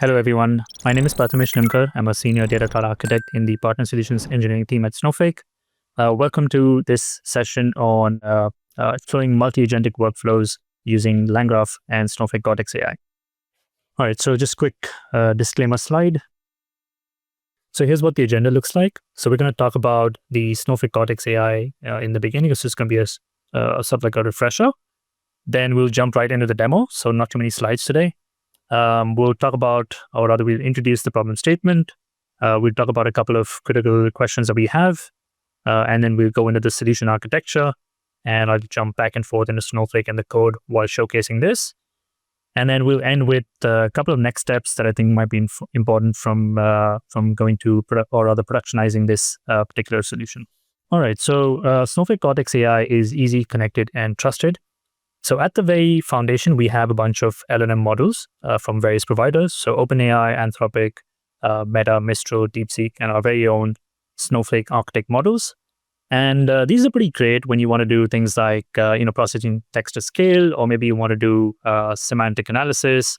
Hello, everyone. My name is Prathames Nimkar. I'm a senior data cloud architect in the Partner Solutions engineering team at Snowflake. Welcome to this session on exploring multi-agentic workflows using LangGraph and Snowflake Cortex AI. All right, so just quick disclaimer slide. So here's what the agenda looks like. So we're going to talk about the Snowflake Cortex AI in the beginning. It's just going to be a sort of like a refresher. Then we'll jump right into the demo. So not too many slides today. We'll talk about, or rather we'll introduce the problem statement. We'll talk about a couple of critical questions that we have. And then we'll go into the solution architecture. And I'll jump back and forth into Snowflake and the code while showcasing this. And then we'll end with a couple of next steps that I think might be important from going to productionizing this particular solution. All right, so Snowflake Cortex AI is easy, connected, and trusted. So at the very foundation, we have a bunch of LLM models from various providers. So OpenAI, Anthropic, Meta, Mistral, DeepSeek, and our very own Snowflake Architect models. And these are pretty great when you want to do things like processing text to scale, or maybe you want to do semantic analysis,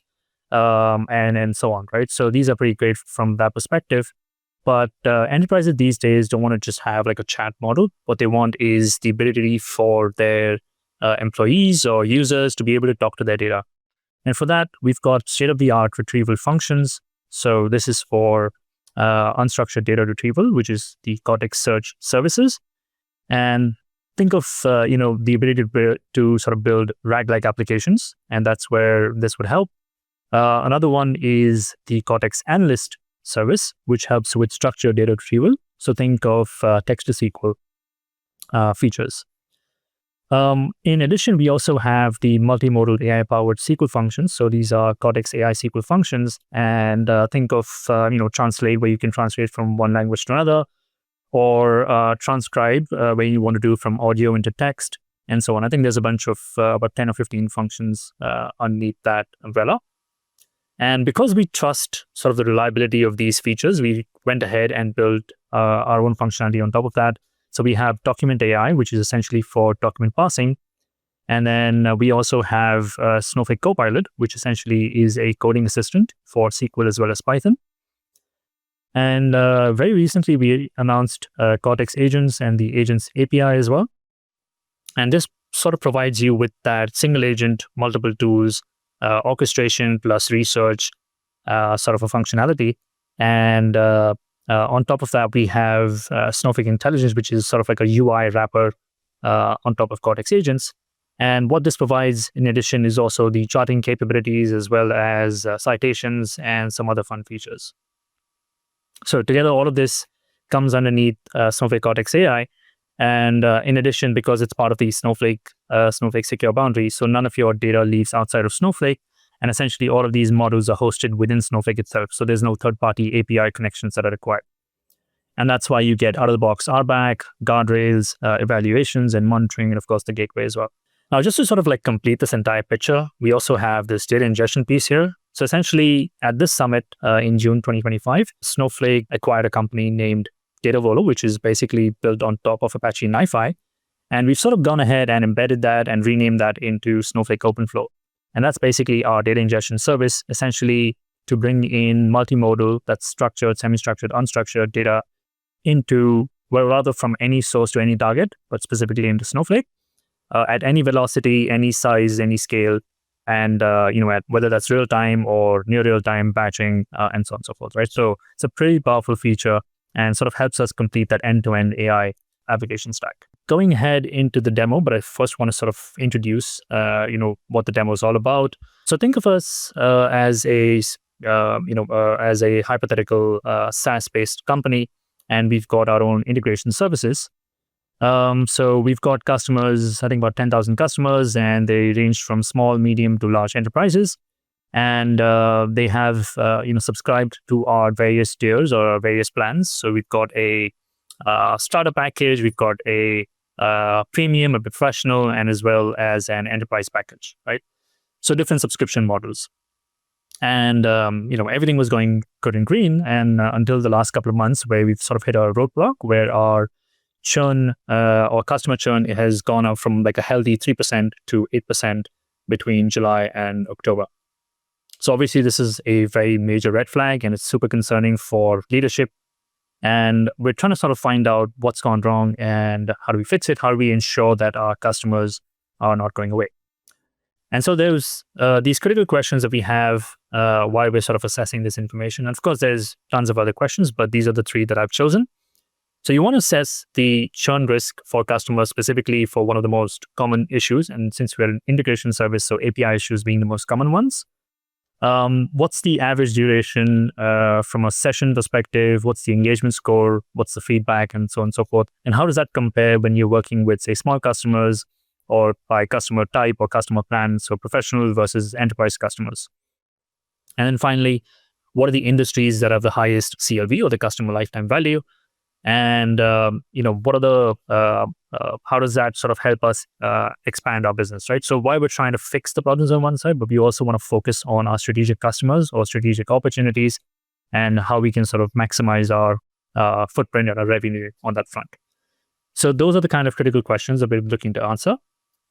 and so on, right? So these are pretty great from that perspective. But enterprises these days don't want to just have like a chat model. What they want is the ability for their employees or users to be able to talk to their data. And for that, we've got state-of-the-art retrieval functions. So this is for unstructured data retrieval, which is the Cortex Search services. And think of the ability to sort of build RAG-like applications, and that's where this would help. Another one is the Cortex Analyst service, which helps with structured data retrieval. So think of text-to-SQL features. In addition, we also have the multimodal AI-powered SQL functions. So these are Cortex AI SQL functions, and think of translate, where you can translate from one language to another, or transcribe, where you want to do from audio into text, and so on. I think there's a bunch of about 10 or 15 functions underneath that umbrella. And because we trust sort of the reliability of these features, we went ahead and built our own functionality on top of that. So we have Document AI, which is essentially for document parsing. And then we also have Snowflake Copilot, which essentially is a coding assistant for SQL as well as Python. And very recently, we announced Cortex Agents and the Agents API as well. And this sort of provides you with that single agent, multiple tools, orchestration plus research sort of a functionality. And on top of that, we have Snowflake Intelligence, which is sort of like a UI wrapper on top of Cortex Agents. And what this provides in addition is also the charting capabilities, as well as citations and some other fun features. So together, all of this comes underneath Snowflake Cortex AI. And in addition, because it's part of the Snowflake secure boundary, so none of your data leaves outside of Snowflake. And essentially, all of these models are hosted within Snowflake itself. So there's no third-party API connections that are required. And that's why you get out-of-the-box RBAC, guardrails, evaluations, and monitoring, and of course, the gateway as well. Now, just to sort of like complete this entire picture, we also have this data ingestion piece here. So essentially, at this summit in June 2025, Snowflake acquired a company named Datavolo, which is basically built on top of Apache NiFi. And we've sort of gone ahead and embedded that and renamed that into Snowflake OpenFlow. And that's basically our data ingestion service, essentially to bring in multimodal, that's structured, semi-structured, unstructured data into, well, rather from any source to any target, but specifically into Snowflake at any velocity, any size, any scale, and at whether that's real time or near real time batching and so on and so forth, right? So it's a pretty powerful feature and sort of helps us complete that end-to-end AI application stack. Going ahead into the demo, but I first want to sort of introduce, what the demo is all about. So think of us as a hypothetical SaaS-based company, and we've got our own integration services. So we've got customers, I think about 10,000 customers, and they range from small, medium to large enterprises. And they have, subscribed to our various tiers or our various plans. So we've got a starter package, we've got a premium, a professional, and as well as an enterprise package, right? So different subscription models. And, everything was going good and green. And until the last couple of months, where we've sort of hit a roadblock where our churn or customer churn has gone up from like a healthy 3% to 8% between July and October. So obviously this is a very major red flag and it's super concerning for leadership. And we're trying to sort of find out what's gone wrong and how do we fix it? How do we ensure that our customers are not going away? And so there's these critical questions that we have while we're sort of assessing this information. And of course, there's tons of other questions, but these are the three that I've chosen. So you want to assess the churn risk for customers, specifically for one of the most common issues. And since we're an integration service, so API issues being the most common ones. What's the average duration from a session perspective? What's the engagement score? What's the feedback, and so on and so forth? And how does that compare when you're working with, say, small customers or by customer type or customer plan, so professional versus enterprise customers? And then finally, what are the industries that have the highest CLV or the customer lifetime value? And what are the how does that sort of help us expand our business, right? So while we're trying to fix the problems on one side, but we also want to focus on our strategic customers or strategic opportunities and how we can sort of maximize our footprint and our revenue on that front. So those are the kind of critical questions that we're looking to answer.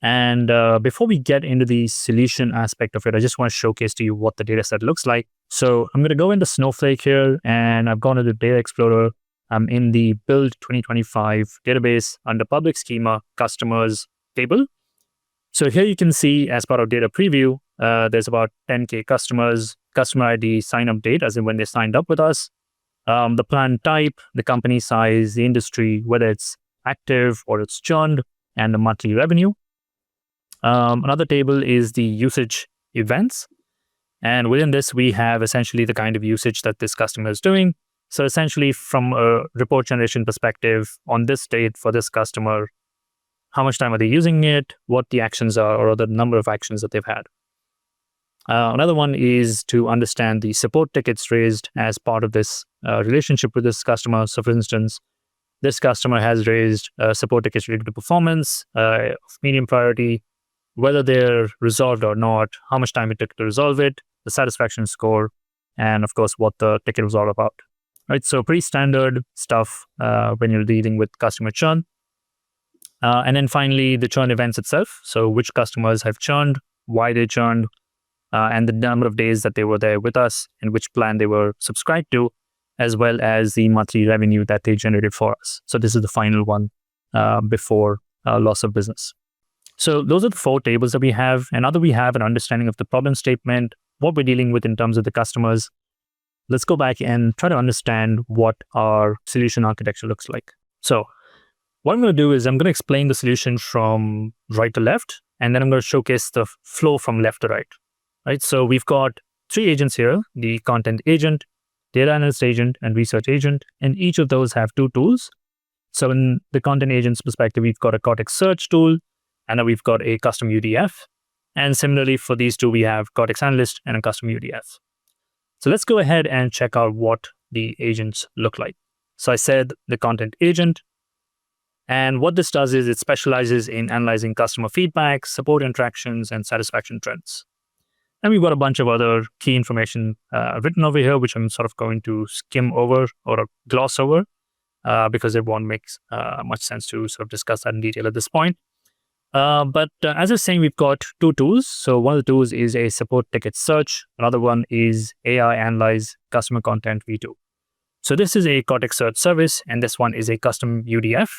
And before we get into the solution aspect of it, I just want to showcase to you what the data set looks like. So I'm going to go into Snowflake here, and I've gone to the Data Explorer. I'm in the Build 2025 database under Public Schema Customers table. So here you can see, as part of data preview, there's about 10K customers, customer ID, sign-up date, as in when they signed up with us, the plan type, the company size, the industry, whether it's active or it's churned, and the monthly revenue. Another table is the usage events. And within this, we have essentially the kind of usage that this customer is doing. So essentially, from a report generation perspective, on this date for this customer, how much time are they using it, what the actions are, or the number of actions that they've had. Another one is to understand the support tickets raised as part of this relationship with this customer. So for instance, this customer has raised support tickets related to performance, of medium priority, whether they're resolved or not, how much time it took to resolve it, the satisfaction score, and of course, what the ticket was all about. Right, so pretty standard stuff when you're dealing with customer churn. And then finally, the churn events itself. So which customers have churned, why they churned, and the number of days that they were there with us, and which plan they were subscribed to, as well as the monthly revenue that they generated for us. So this is the final one before loss of business. So those are the four tables that we have. And now that we have an understanding of the problem statement, what we're dealing with in terms of the customers, let's go back and try to understand what our solution architecture looks like. So what I'm going to do is I'm going to explain the solution from right to left, and then I'm going to showcase the flow from left to right. Right. So we've got three agents here: the content agent, data analyst agent, and research agent. And each of those have two tools. So in the content agent's perspective, we've got a Cortex Search tool, and then we've got a custom UDF. And similarly for these two, we have Cortex Analyst and a custom UDF. So let's go ahead and check out what the agents look like. So I said the content agent. And what this does is it specializes in analyzing customer feedback, support interactions, and satisfaction trends. And we've got a bunch of other key information written over here, which I'm sort of going to skim over or gloss over because it won't make much sense to sort of discuss that in detail at this point. But as I was saying, we've got two tools. So one of the tools is a support ticket search. Another one is AI Analyze Customer Content V2. So this is a Cortex Search service, and this one is a custom UDF.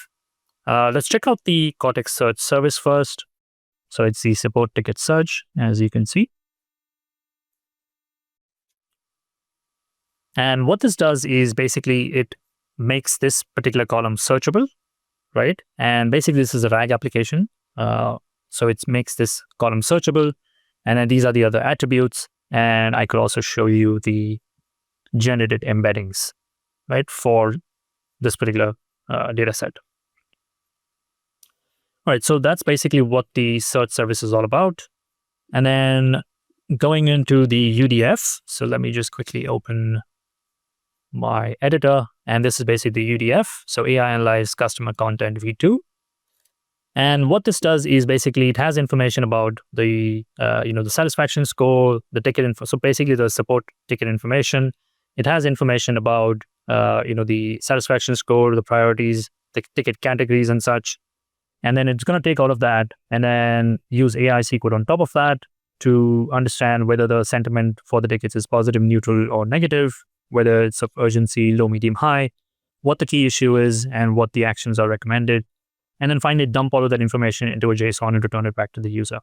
Let's check out the Cortex Search service first. So it's the support ticket search, as you can see. And what this does is basically it makes this particular column searchable, right? And basically this is a RAG application. So it makes this column searchable. And then these are the other attributes. And I could also show you the generated embeddings, right, for this particular data set. All right, so that's basically what the search service is all about. And then going into the UDF. So let me just quickly open my editor. And this is basically the UDF. So AI Analyze Customer Content V2. And what this does is basically it has information about the the satisfaction score, the ticket info. So basically the support ticket information. It has information about the satisfaction score, the priorities, the ticket categories, and such. And then it's going to take all of that and then use AI SQL on top of that to understand whether the sentiment for the tickets is positive, neutral, or negative, whether it's of urgency, low, medium, high, what the key issue is, and what the actions are recommended. And then finally, dump all of that information into a JSON and return it back to the user.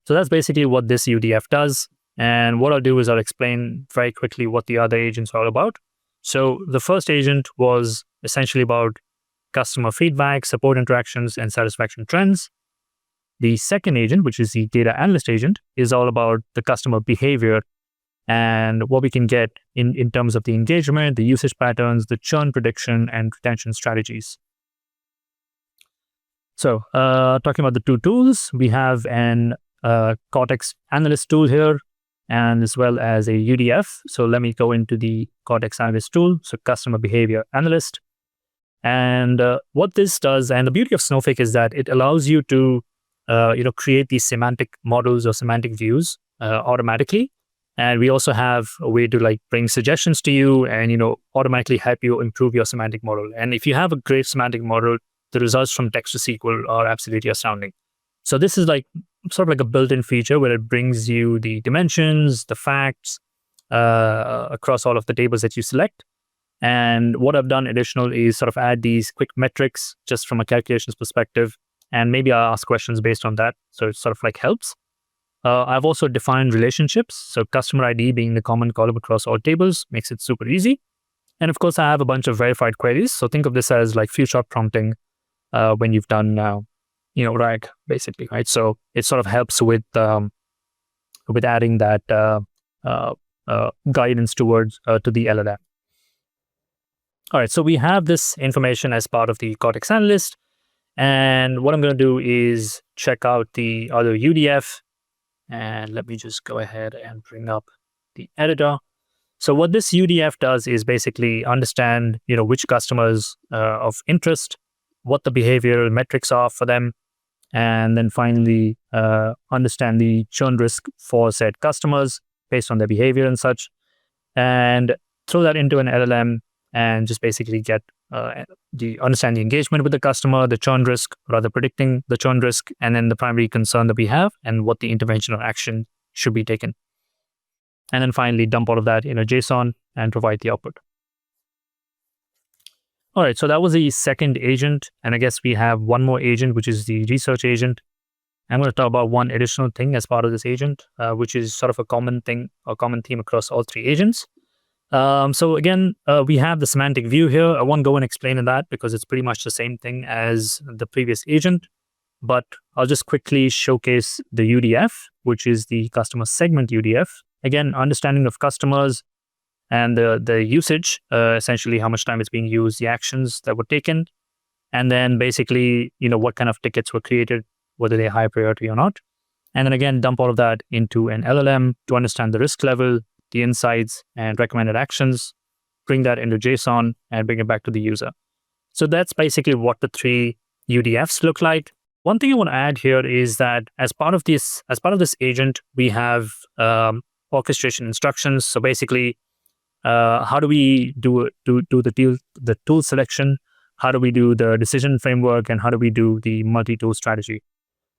So that's basically what this UDF does. And what I'll do is I'll explain very quickly what the other agents are all about. So the first agent was essentially about customer feedback, support interactions, and satisfaction trends. The second agent, which is the data analyst agent, is all about the customer behavior and what we can get in terms of the engagement, the usage patterns, the churn prediction, and retention strategies. So talking about the two tools, we have an Cortex Analyst tool here, and as well as a UDF. So let me go into the Cortex Analyst tool, so Customer Behavior Analyst. And what this does, and the beauty of Snowflake is that it allows you to create these semantic models or semantic views automatically. And we also have a way to bring suggestions to you and automatically help you improve your semantic model. And if you have a great semantic model, the results from text to SQL are absolutely astounding. So this is sort of like a built-in feature where it brings you the dimensions, the facts across all of the tables that you select. And what I've done additional is sort of add these quick metrics just from a calculations perspective. And maybe I'll ask questions based on that. So it sort of helps. I've also defined relationships. So customer ID being the common column across all tables makes it super easy. And of course, I have a bunch of verified queries. So think of this as few shot prompting when you've done RAG, basically, right? So it sort of helps with adding that guidance towards to the LLM. All right, so we have this information as part of the Cortex Analyst. And what I'm going to do is check out the other UDF. And let me just go ahead and bring up the editor. So what this UDF does is basically understand, which customers of interest, what the behavioral metrics are for them, and then finally understand the churn risk for said customers based on their behavior and such, and throw that into an LLM and just basically get understand the engagement with the customer, the churn risk, rather predicting the churn risk, and then the primary concern that we have and what the intervention or action should be taken. And then finally dump all of that in a JSON and provide the output. All right, so that was the second agent. And I guess we have one more agent, which is the research agent. I'm going to talk about one additional thing as part of this agent, which is sort of a common thing or common theme across all three agents. So again, we have the semantic view here. I won't go and explain that because it's pretty much the same thing as the previous agent, but I'll just quickly showcase the UDF, which is the customer segment UDF. Again, understanding of customers and the usage, essentially how much time it's being used, the actions that were taken, and then basically, what kind of tickets were created, whether they're high priority or not. And then again, dump all of that into an LLM to understand the risk level, the insights, and recommended actions, bring that into JSON and bring it back to the user. So that's basically what the three UDFs look like. One thing I want to add here is that as part of this agent, we have orchestration instructions. So basically, how do we do the tool selection? How do we do the decision framework? And how do we do the multi-tool strategy?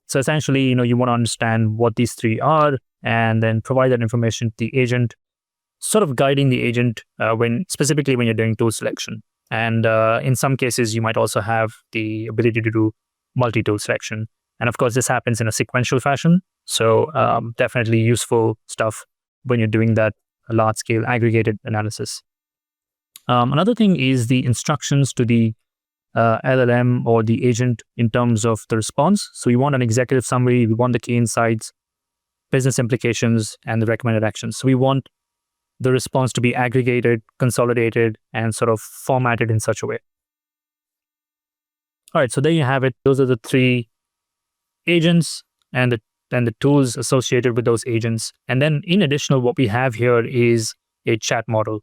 So essentially, you want to understand what these three are and then provide that information to the agent, sort of guiding the agent specifically when you're doing tool selection. And in some cases, you might also have the ability to do multi-tool selection. And of course, this happens in a sequential fashion. So definitely useful stuff when you're doing that large-scale aggregated analysis. Another thing is the instructions to the LLM or the agent in terms of the response. So we want an executive summary, we want the key insights, business implications, and the recommended actions. So we want the response to be aggregated, consolidated, and sort of formatted in such a way. All right, so there you have it. Those are the three agents and the tools associated with those agents. And then in addition, what we have here is a chat model.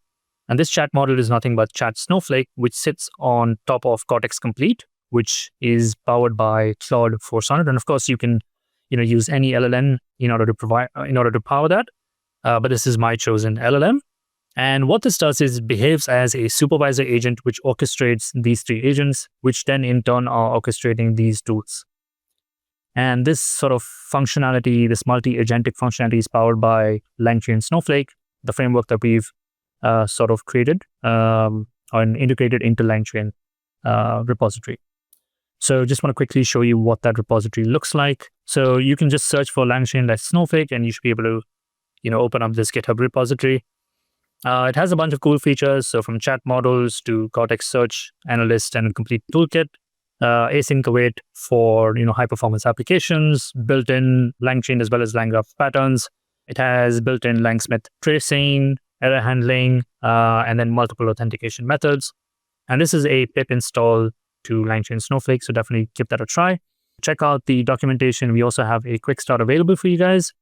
And this chat model is nothing but Chat Snowflake, which sits on top of Cortex Complete, which is powered by Claude 400. And of course, you can use any LLM in order to power that. But this is my chosen LLM. And what this does is behaves as a supervisor agent, which orchestrates these three agents, which then in turn are orchestrating these tools. And this sort of functionality, this multi-agentic functionality is powered by LangChain and Snowflake, the framework that we've sort of created and integrated into LangChain repository. So just want to quickly show you what that repository looks like. So you can just search for LangChain and Snowflake and you should be able to, open up this GitHub repository. It has a bunch of cool features. So from chat models to Cortex Search, Analyst, and a complete toolkit. Async await for high performance applications, built-in LangChain as well as LangGraph patterns. It has built-in Langsmith tracing, error handling, and then multiple authentication methods. And this is a pip install to LangChain Snowflake, so definitely give that a try. Check out the documentation. We also have a quick start available for you guys.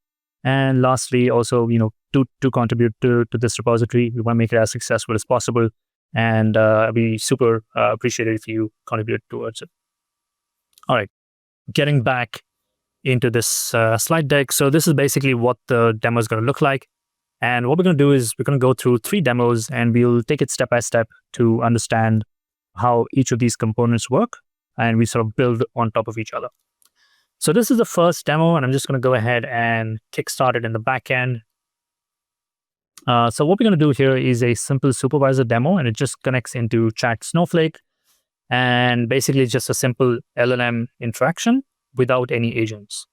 And lastly, also to contribute to this repository, we want to make it as successful as possible. And we super appreciate it if you contribute towards it. All right, getting back into this slide deck. So this is basically what the demo is going to look like. And what we're going to do is we're going to go through 3 demos and we'll take it step by step to understand how each of these components work. And we sort of build on top of each other. So this is the first demo, and I'm just going to go ahead and kickstart it in the back end. So what we're going to do here is a simple supervisor demo, and it just connects into Chat Snowflake. And basically, it's just a simple LLM interaction without any agents.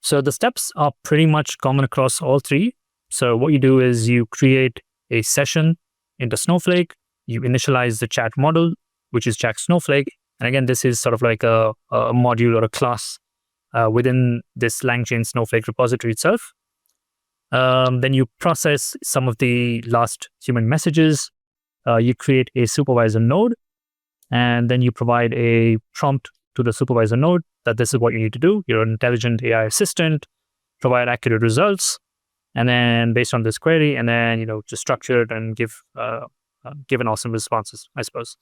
So the steps are pretty much common across all 3. So what you do is you create a session into Snowflake. You initialize the chat model, which is Chat Snowflake. And again, this is sort of like a module or a class within this LangChain Snowflake repository itself. Then you process some of the last human messages. You create a supervisor node, and then you provide a prompt to the supervisor node that this is what you need to do. You're an intelligent AI assistant, provide accurate results, and then based on this query, and then just structure it and give an awesome responses, I suppose.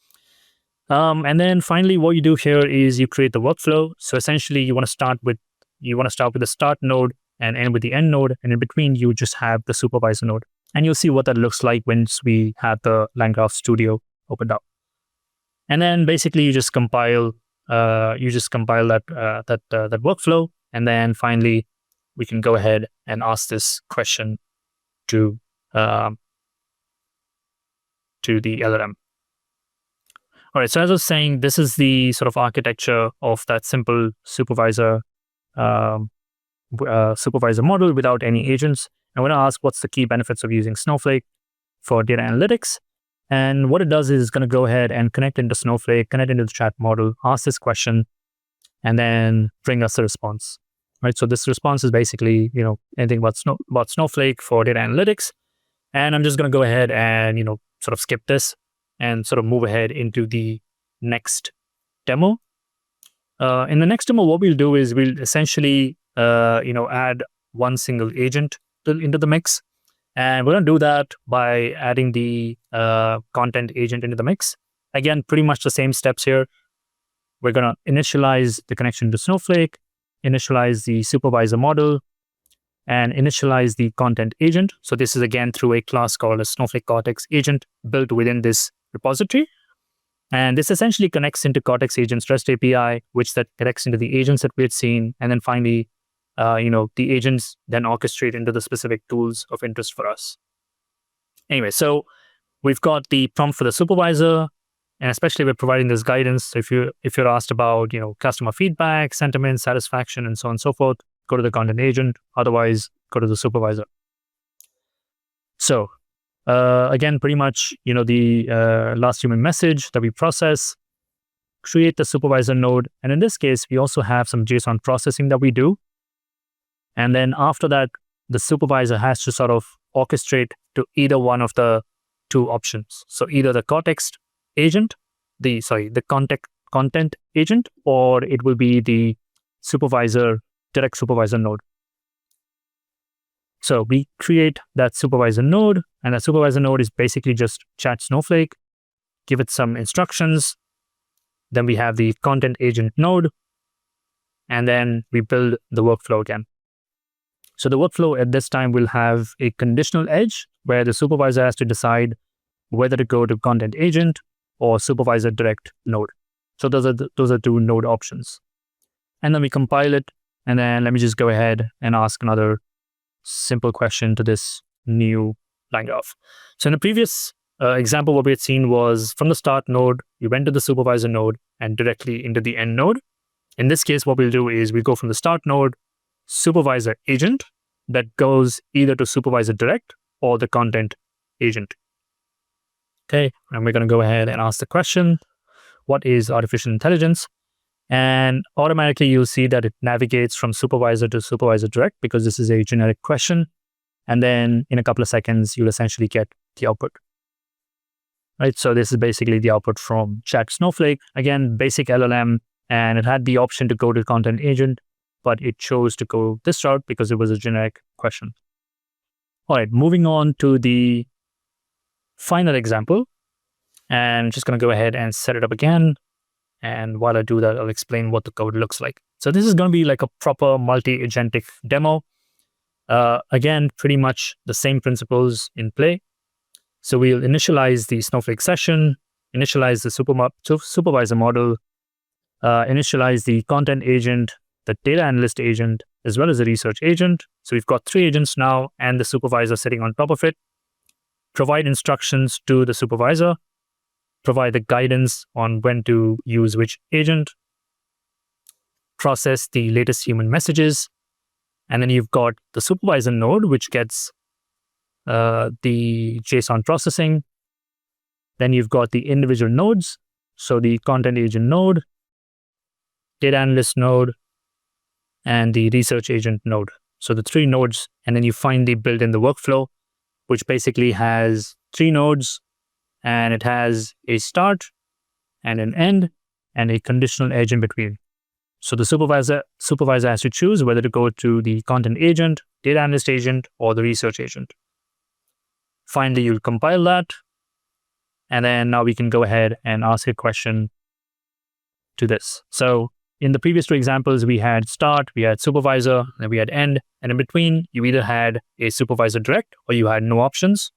And then finally, what you do here is you create the workflow. So essentially, you want to start with the start node and end with the end node, and in between you just have the supervisor node. And you'll see what that looks like once we have the LangGraph Studio opened up. And then basically you just compile that workflow, and then finally we can go ahead and ask this question to the LLM. All right, so as I was saying, this is the sort of architecture of that simple supervisor model without any agents. I'm going to ask what's the key benefits of using Snowflake for data analytics. And what it does is going to go ahead and connect into Snowflake, connect into the chat model, ask this question, and then bring us a response. Right. So this response is basically, anything about Snowflake for data analytics. And I'm just going to go ahead and, sort of skip this and sort of move ahead into the next demo. In the next demo, what we'll do is we'll essentially, add one single agent into the mix. And we're going to do that by adding the content agent into the mix. Again, pretty much the same steps here. We're going to initialize the connection to Snowflake, initialize the supervisor model, and initialize the content agent. So this is again through a class called a Snowflake Cortex agent built within this repository. And this essentially connects into Cortex Agent's REST API, which that connects into the agents that we had seen. And then finally, the agents then orchestrate into the specific tools of interest for us. Anyway, so we've got the prompt for the supervisor, and especially we're providing this guidance. So if you're asked about, customer feedback, sentiment, satisfaction, and so on and so forth, go to the content agent. Otherwise, go to the supervisor. So again, pretty much, the last human message that we process, create the supervisor node. And in this case, we also have some JSON processing that we do. And then after that, the supervisor has to sort of orchestrate to either one of the 2 options. So either the Cortex agent, the content agent, or it will be the direct supervisor node. So we create that supervisor node, and that supervisor node is basically just Chat Snowflake, give it some instructions. Then we have the content agent node, and then we build the workflow again. So the workflow at this time will have a conditional edge where the supervisor has to decide whether to go to content agent or supervisor direct node. So those are 2 node options. and then we compile it. And then let me just go ahead and ask another simple question to this new line graph. So in the previous example, what we had seen was from the start node, you went to the supervisor node and directly into the end node. In this case, what we'll do is we go from the start node, supervisor agent, that goes either to supervisor direct or the content agent. Okay, and we're going to go ahead and ask the question, what is artificial intelligence? And automatically you'll see that it navigates from supervisor to supervisor direct because this is a generic question. And then in a couple of seconds, you'll essentially get the output. Right, so this is basically the output from Chat Snowflake. Again, basic LLM, and it had the option to go to content agent, but it chose to go this route because it was a generic question. All right, moving on to the final example. And I'm just going to go ahead and set it up again. And while I do that, I'll explain what the code looks like. So this is going to be like a proper multi-agentic demo. Again, pretty much the same principles in play. So we'll initialize the Snowflake session, initialize the supervisor model, initialize the content agent, the data analyst agent, as well as the research agent. So we've got 3 agents now and the supervisor sitting on top of it. Provide instructions to the supervisor, provide the guidance on when to use which agent, process the latest human messages, and then you've got the supervisor node, which gets the JSON processing. Then you've got the individual nodes, so the content agent node, data analyst node, and the research agent node. So the 3 nodes, and then you finally build in the workflow, which basically has 3 nodes, and it has a start and an end and a conditional edge in between. So the supervisor has to choose whether to go to the content agent, data analyst agent, or the research agent. Finally, you'll compile that. And then now we can go ahead and ask a question to this. So in the previous 2 examples, we had start, we had supervisor, and we had end. And in between, you either had a supervisor direct, or you had no options,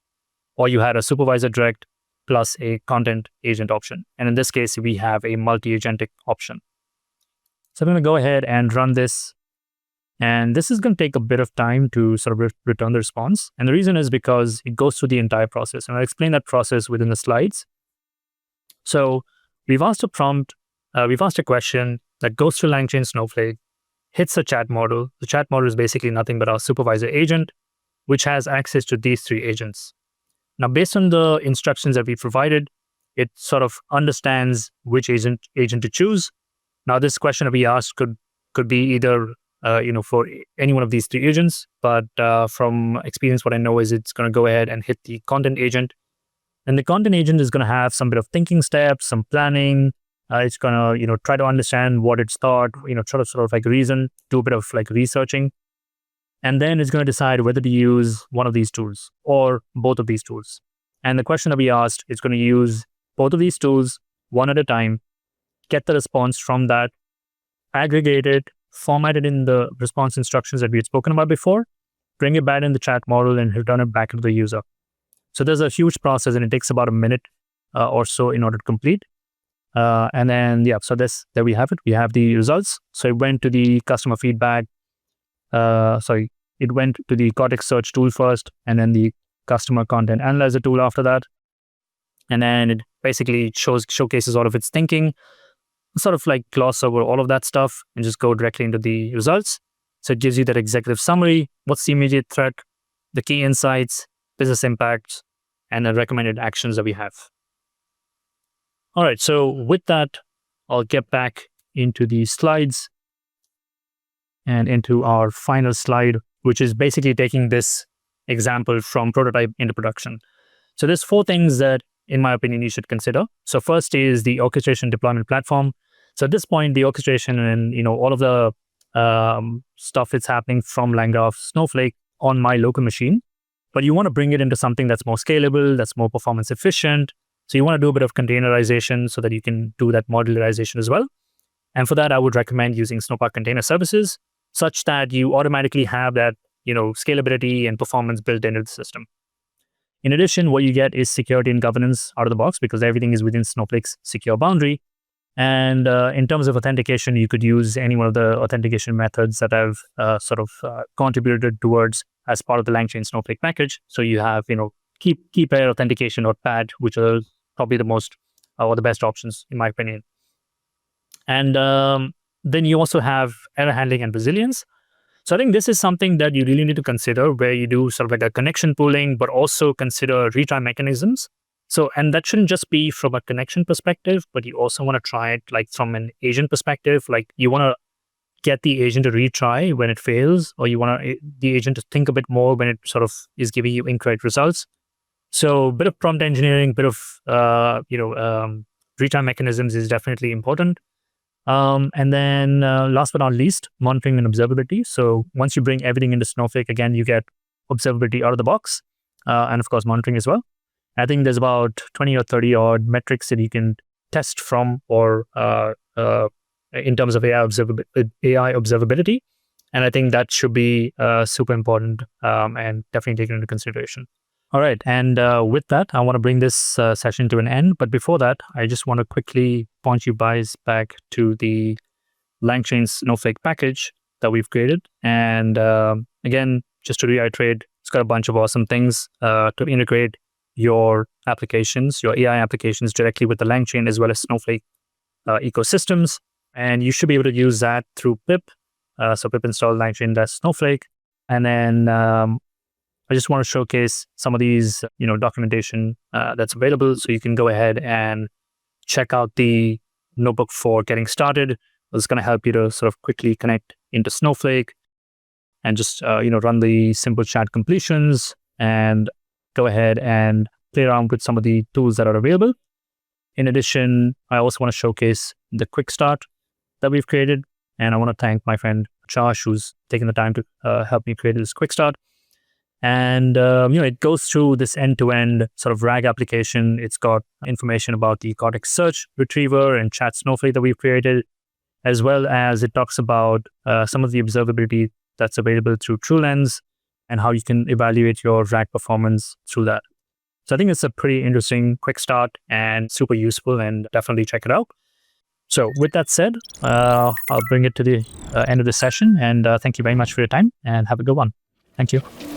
or you had a supervisor direct plus a content agent option. And in this case, we have a multi-agentic option. So I'm going to go ahead and run this. And this is going to take a bit of time to sort of return the response. And the reason is because it goes through the entire process. And I'll explain that process within the slides. So we've asked a prompt, we've asked a question that goes to LangChain Snowflake, hits a chat model. The chat model is basically nothing but our supervisor agent, which has access to these 3 agents. Now, based on the instructions that we provided, it sort of understands which agent to choose. Now, this question that we asked could be either for any one of these 3 agents, but from experience, what I know is it's going to go ahead and hit the content agent. And the content agent is going to have some bit of thinking steps, some planning. It's going to, try to understand what it's thought, sort of like reason, do a bit of like researching. And then it's going to decide whether to use one of these tools or both of these tools. And the question that we asked, it's going to use both of these tools one at a time, get the response from that, aggregate it, format it in the response instructions that we had spoken about before, bring it back in the chat model and return it back to the user. So there's a huge process and it takes about a minute or so in order to complete. And then, so there we have it. We have the results. So it went to the customer feedback. It went to the Cortex Search tool first, and then the customer content analyzer tool after that. And then it basically showcases all of its thinking, sort of like gloss over all of that stuff and just go directly into the results. So it gives you that executive summary, what's the immediate threat, the key insights, business impacts, and the recommended actions that we have. All right, so with that, I'll get back into the slides and into our final slide, which is basically taking this example from prototype into production. So there's 4 things that, in my opinion, you should consider. So first is the orchestration deployment platform. So at this point, the orchestration and all of the stuff that's happening from LangGraph Snowflake on my local machine, but you want to bring it into something that's more scalable, that's more performance efficient. So you want to do a bit of containerization so that you can do that modularization as well. And for that, I would recommend using Snowpark Container Services, such that you automatically have that scalability and performance built into the system. In addition, what you get is security and governance out of the box because everything is within Snowflake's secure boundary. And in terms of authentication, you could use any one of the authentication methods that I've contributed towards as part of the LangChain Snowflake package. So you have, key pair authentication or PAD, which are probably the most or the best options in my opinion. And then you also have error handling and resilience. So I think this is something that you really need to consider, where you do sort of like a connection pooling, but also consider retry mechanisms. So, and that shouldn't just be from a connection perspective, but you also want to try it like from an agent perspective. Like you want to get the agent to retry when it fails, or you want the agent to think a bit more when it sort of is giving you incorrect results. So, a bit of prompt engineering, bit of retry mechanisms is definitely important. And then last but not least, monitoring and observability. So once you bring everything into Snowflake, again, you get observability out of the box, and of course, monitoring as well. I think there's about 20 or 30 odd metrics that you can test from, or in terms of AI observability. And I think that should be super important and definitely taken into consideration. All right. And with that, I want to bring this session to an end. But before that, I just want to quickly point you guys back to the LangChain Snowflake package that we've created. And again, just to reiterate, it's got a bunch of awesome things to integrate your applications, your AI applications directly with the LangChain as well as Snowflake ecosystems. And you should be able to use that through pip. So pip install langchain-snowflake. And then I just want to showcase some of these, documentation that's available. So you can go ahead and check out the notebook for getting started. It's going to help you to sort of quickly connect into Snowflake and just, run the simple chat completions and go ahead and play around with some of the tools that are available. In addition, I also want to showcase the quick start that we've created. And I want to thank my friend Josh, who's taken the time to help me create this quick start. And, it goes through this end-to-end sort of RAG application. It's got information about the Cortex Search retriever and chat Snowflake that we've created, as well as it talks about some of the observability that's available through TrueLens and how you can evaluate your RAG performance through that. So I think it's a pretty interesting quick start and super useful, and definitely check it out. So with that said, I'll bring it to the end of the session, and thank you very much for your time and have a good one. Thank you.